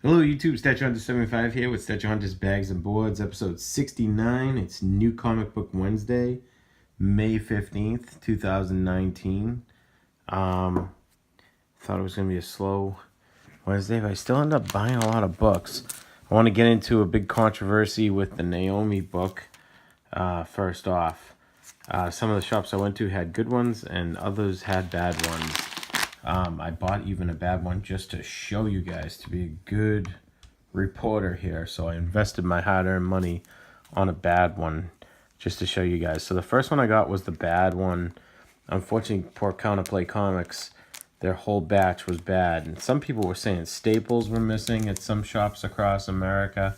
Hello YouTube, StatueHunter75 here with StatueHunter's Bags and Boards, episode 69. It's New Comic Book Wednesday, May 15th, 2019. Thought it was going to be a slow Wednesday, but I still end up buying a lot of books. I want to get into a big controversy with the Naomi book. First off, some of the shops I went to had good ones and others had bad ones. I bought even a bad one just to show you guys, to be a good reporter here. So I invested my hard-earned money on a bad one just to show you guys. So the first one I got was the bad one. Unfortunately, poor Counterplay Comics, their whole batch was bad. And some people were saying staples were missing at some shops across America.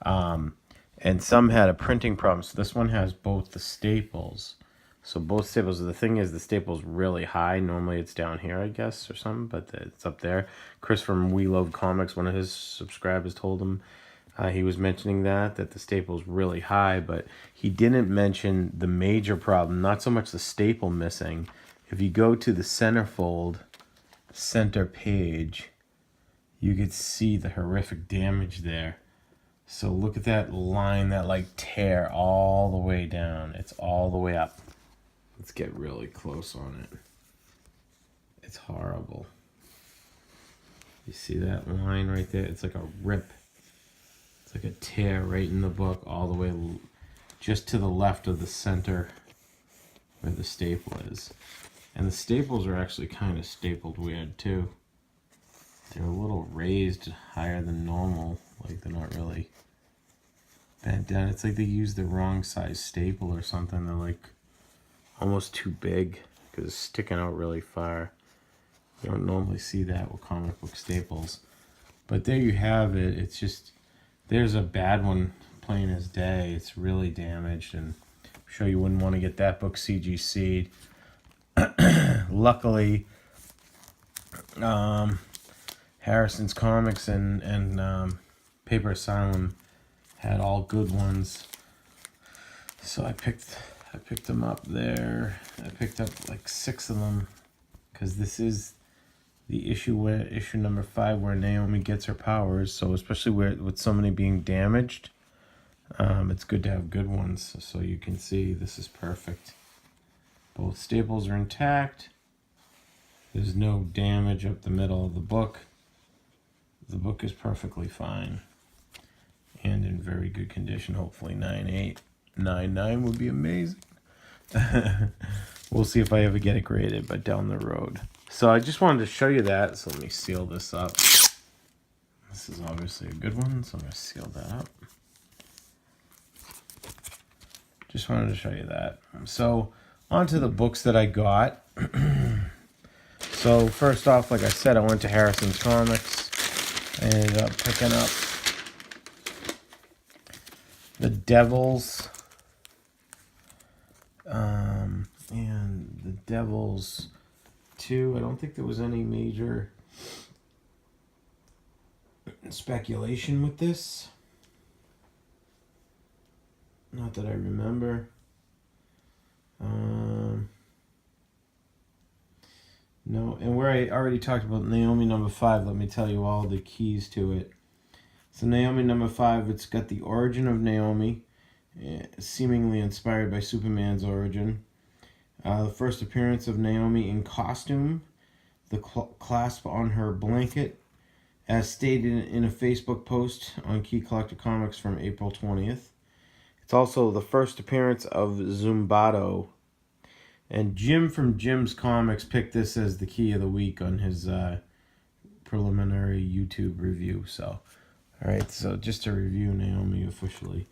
And some had a printing problem. So this one has both the staples. So both staples, the thing is the staple's really high. Normally it's down here, I guess, or something, but it's up there. Chris from We Love Comics, one of his subscribers, told him, he was mentioning that the staple's really high, but he didn't mention the major problem, not so much the staple missing. If you go to the centerfold, center page, you could see the horrific damage there. So look at that line, that like tear all the way down. It's all the way up. Let's get really close on it. It's horrible. You see that line right there? It's like a rip. It's like a tear right in the book all the way just to the left of the center where the staple is. And the staples are actually kind of stapled weird too. They're a little raised higher than normal. Like they're not really bent down. It's like they used the wrong size staple or something. They're like almost too big because it's sticking out really far. You don't normally see that with comic book staples. But there you have it. It's just, there's a bad one plain as day. It's really damaged, and I'm sure you wouldn't want to get that book CGC'd. Luckily, Harrison's Comics and Paper Asylum had all good ones. So I picked them up there. I picked up like 6 of them because this is the issue number 5 where Naomi gets her powers. So especially with so many being damaged, it's good to have good ones. So you can see this is perfect. Both staples are intact. There's no damage up the middle of the book. The book is perfectly fine and in very good condition. Hopefully 9.899 would be amazing. We'll see if I ever get it graded, but down the road. So I just wanted to show you that. So let me seal this up. This is obviously a good one, so I'm going to seal that up. Just wanted to show you that. So on to the books that I got. So first off, like I said, I went to Harrison's Comics. I ended up picking up The Devils. And The Devils 2. I don't think there was any major speculation with this. Not that I remember. No, and where I already talked about Naomi number 5, let me tell you all the keys to it. So Naomi number 5, it's got the origin of Naomi, seemingly inspired by Superman's origin. The first appearance of Naomi in costume, the clasp on her blanket, as stated in a Facebook post on Key Collector Comics from April 20th. It's also the first appearance of Zumbato. And Jim from Jim's Comics picked this as the key of the week on his preliminary YouTube review. So, alright, so just to review Naomi officially.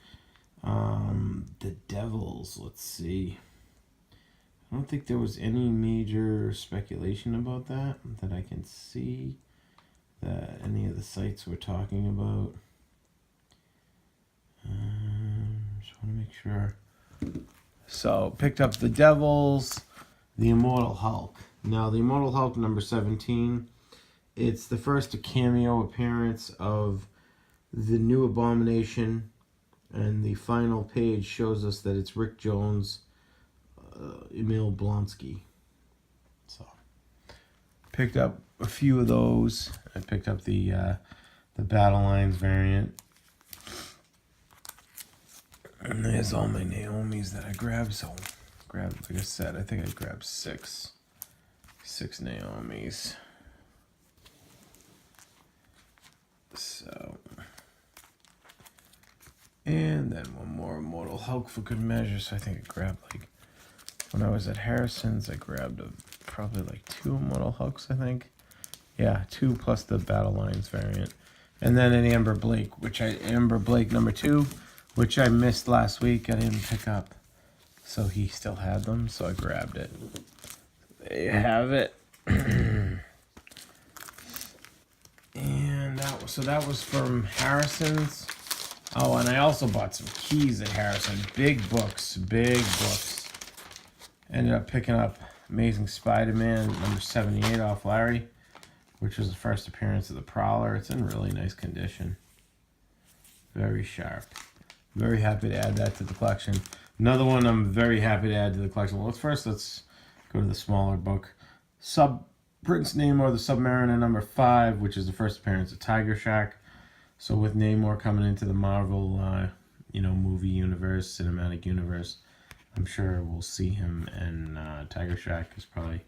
The Devils, let's see. I don't think there was any major speculation about that I can see that any of the sites were talking about. Just want to make sure. So, picked up The Devils, The Immortal Hulk. Now, The Immortal Hulk number 17, it's the first cameo appearance of the new Abomination, and the final page shows us that it's Rick Jones, Emil Blonsky. So, picked up a few of those. I picked up the the Battle Lines variant. And there's all my Naomis that I grabbed. So like I said, I think I grabbed six Naomis. So, and then one more Immortal Hulk for good measure. So I think I grabbed, like, when I was at Harrison's, I grabbed probably like 2 Immortal Hulks, I think. Yeah, 2 plus the Battle Lines variant. And then an Amber Blake, Amber Blake number 2, which I missed last week. I didn't pick up. So he still had them, so I grabbed it. There you have it. And that was from Harrison's. Oh, and I also bought some keys at Harrison. Big books. Ended up picking up Amazing Spider-Man number 78 off Larry, which was the first appearance of the Prowler. It's in really nice condition. Very sharp. Very happy to add that to the collection. Another one I'm very happy to add to the collection. Well, let's go to the smaller book. Prince Namor, the Submariner number 5, which is the first appearance of Tiger Shark. So with Namor coming into the Marvel, movie universe, cinematic universe, I'm sure we'll see him. And Tiger Shark is probably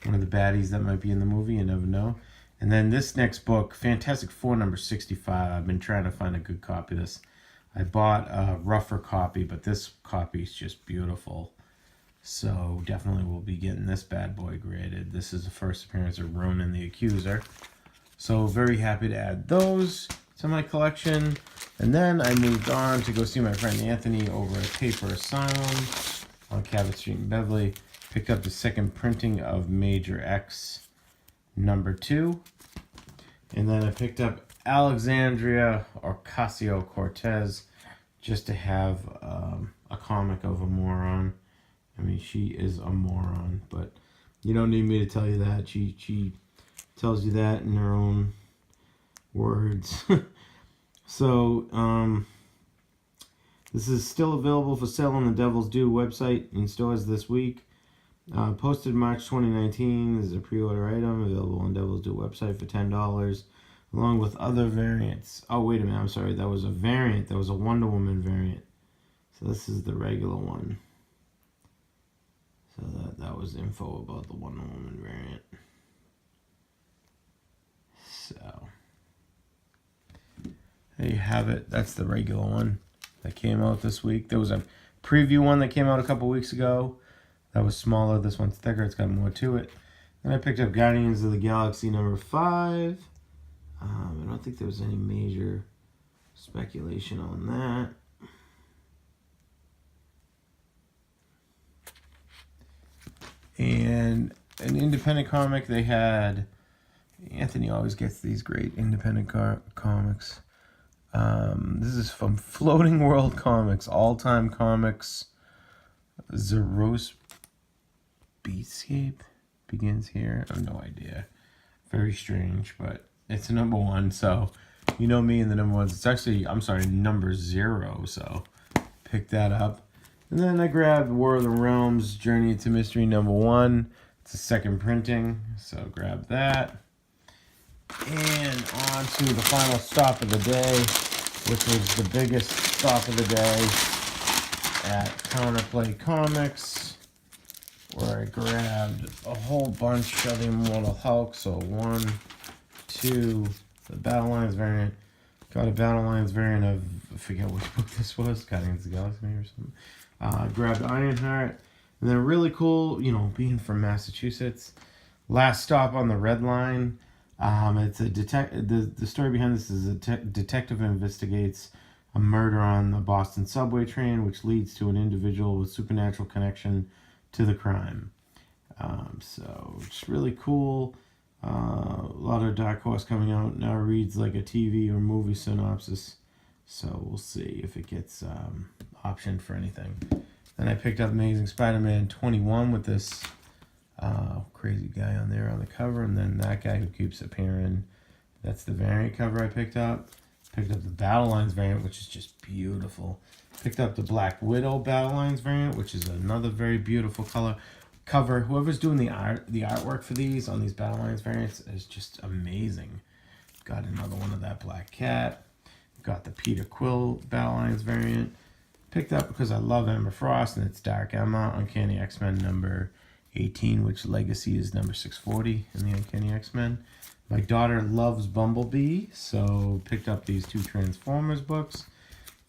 one of the baddies that might be in the movie. You never know. And then this next book, Fantastic Four number 65. I've been trying to find a good copy of this. I bought a rougher copy, but this copy is just beautiful. So definitely we'll be getting this bad boy graded. This is the first appearance of Ronan the Accuser. So very happy to add those to my collection. And then I moved on to go see my friend Anthony over at Paper Asylum on Cabot Street in Beverly. Picked up the second printing of Major X number 2. And then I picked up Alexandria Ocasio-Cortez just to have a comic of a moron. I mean, she is a moron, but you don't need me to tell you that. She tells you that in her own words. So, this is still available for sale on the Devil's Due website in stores this week. Posted March 2019. This is a pre-order item available on Devil's Due website for $10, along with other variants. Oh, wait a minute. I'm sorry. That was a variant. That was a Wonder Woman variant. So this is the regular one. So that was info about the Wonder Woman variant. So there you have it. That's the regular one that came out this week. There was a preview one that came out a couple weeks ago. That was smaller. This one's thicker. It's got more to it. Then I picked up Guardians of the Galaxy number 5. I don't think there was any major speculation on that. And an independent comic, they had... Anthony always gets these great independent comics. This is from Floating World Comics, All-Time Comics. Zeros Beatscape begins here. I have no idea. Very strange, but it's a number 1, so you know me and the number 1s. It's actually, I'm sorry, number 0, so pick that up. And then I grabbed War of the Realms, Journey into Mystery number 1. It's a second printing, so grab that. And on to the final stop of the day, which was the biggest stop of the day at Counterplay Comics, where I grabbed a whole bunch of the Immortal Hulk. So 1, 2, the Battle Lines variant. Got a Battle Lines variant of, I forget which book this was, Guardians of the Galaxy or something. Grabbed Ironheart. And then really cool, being from Massachusetts. Last Stop on the Red Line. It's the story behind this is a detective investigates a murder on the Boston subway train, which leads to an individual with supernatural connection to the crime. So it's really cool. A lot of Dark Horse coming out now. Reads like a TV or movie synopsis. So we'll see if it gets optioned for anything. Then I picked up Amazing Spider-Man 21 with this crazy guy on there on the cover, and then that guy who keeps appearing. That's the variant cover I picked up. Picked up the Battle Lines variant, which is just beautiful. Picked up the Black Widow Battle Lines variant, which is another very beautiful cover. Whoever's doing the artwork for these on these Battle Lines variants is just amazing. Got another one of that Black Cat. Got the Peter Quill Battle Lines variant. Picked up because I love Emma Frost, and it's Dark Emma, Uncanny X-Men number 18, which Legacy is number 640 in the Uncanny X-Men. My daughter loves Bumblebee, so picked up these two Transformers books.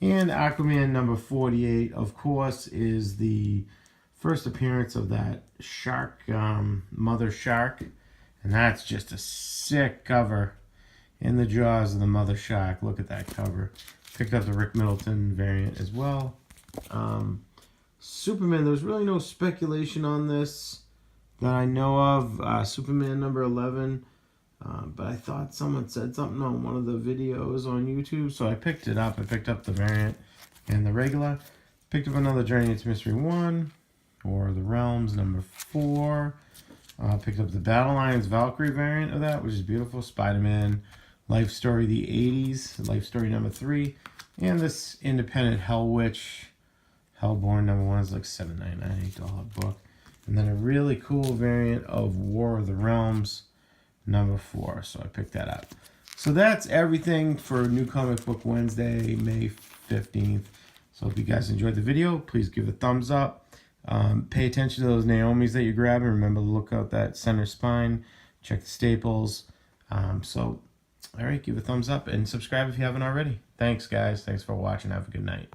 And Aquaman number 48, of course, is the first appearance of that shark, mother shark. And that's just a sick cover. In the jaws of the mother shark. Look at that cover. Picked up the Rick Middleton variant as well. Superman, there's really no speculation on this that I know of. Superman number 11. But I thought someone said something on one of the videos on YouTube, so I picked it up. I picked up the variant and the regular. Picked up another Journey into Mystery 1, or the Realms number 4. Picked up the Battle Lines Valkyrie variant of that, which is beautiful. Spider-Man Life Story the 80s, Life Story number 3. And this independent Hell Witch, Hellborn number 1 is like $7.99, $8 book. And then a really cool variant of War of the Realms number 4, so I picked that up. So that's everything for New Comic Book Wednesday, May 15th. So if you guys enjoyed the video, please give a thumbs up. Pay attention to those Naomis that you grab, and remember to look out that center spine. Check the staples. All right, give a thumbs up and subscribe if you haven't already. Thanks, guys. Thanks for watching. Have a good night.